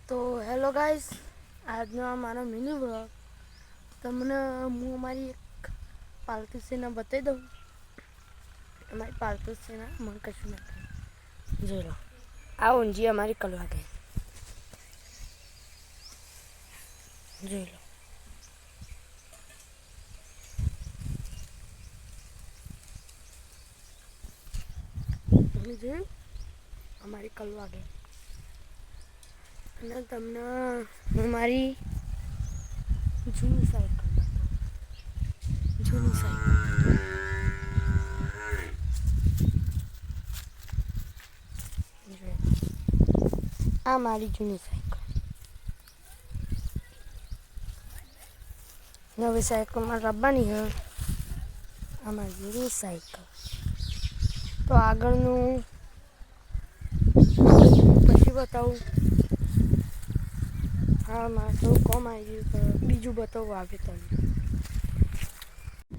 તો hello guys, આજનો આ મારો મિની વ્લોગ તમને હું અમારી એક પાલતુ સેના બતાવી દઉં. અમારી પાલતુ સેના મને કશું ના થાય. જોઈ લો, આ ઊંજી અમારી કલવા ગઈ. જોઈ લો, તમે જોયું અમારી કલવા ગઈ. અને તમને હું મારી જૂની સાયકલ બતાવું. જૂની સાયકલ આ મારી જૂની સાયકલ. નવી સાયકલમાં લાવવાની હોય. આ મારી જૂની સાયકલ. તો આગળનું પછી બતાવું. હા, મારે થોડું કોમ આવી ગયું તો બીજું બતાવું આગળ તમને.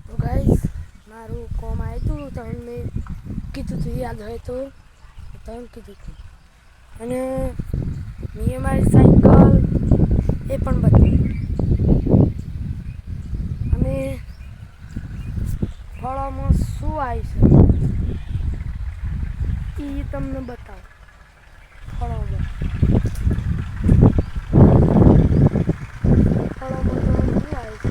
તો ગાઈસ, મારું કોમ આવ્યું હતું તમને મેં કીધું હતું, યાદ હોય તો તમને કીધું હતું. અને મેં મારી સાયકલ એ પણ બતાવી. અને ફળોમાં શું આવ્યું છે એ તમને બતાવો. ફળોમાં તો શું આવ્યું છે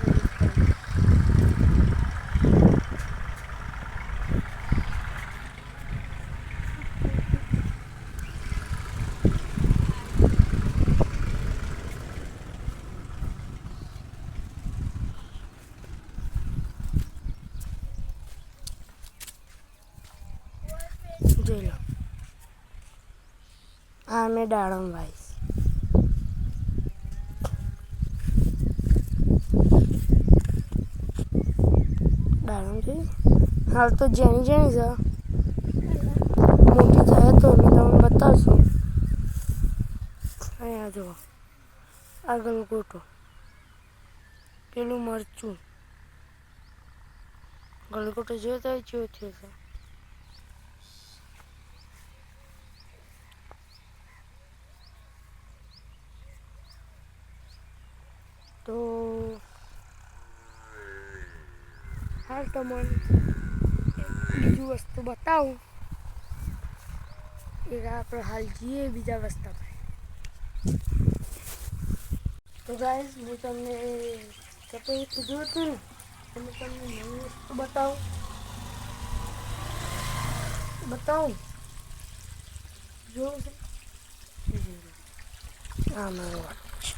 જોઈ લો. આ મેં દાડમ વાવીશ. દાડમ જોઈ હાલ તો જેણી છે. મોટી થાય તો અમે તમને બતાવશું. અહીંયા જુઓ, આગળ ગોટો, પેલું મરચું. ગલગોટો જોયો તો ચેવો થયો છે. તો હાલ તમને બીજું વસ્તુ બતાવું. એક આપણે હાલ જઈએ બીજા વસ્તુ પર. તો ગાઈસ, હું તમને કીધું હતું ને, તમને નવી વસ્તુ બતાવું જોવું છે. આ મારો વાત છે.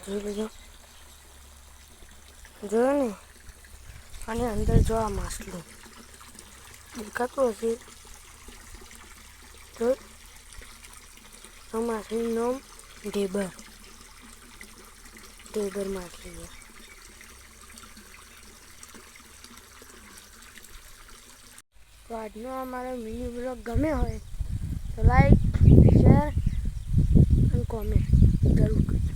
જોઈ લેજો, જોયો ને. અને અંદર જો આ માછલું દેખાતું હશે. તો આ માછલીનું નામ ઢેબર માછલી. તો આજનો અમારો મિની બ્લોગ ગમે હોય તો લાઈક, શેર અને કોમેન્ટ જરૂર કરજો.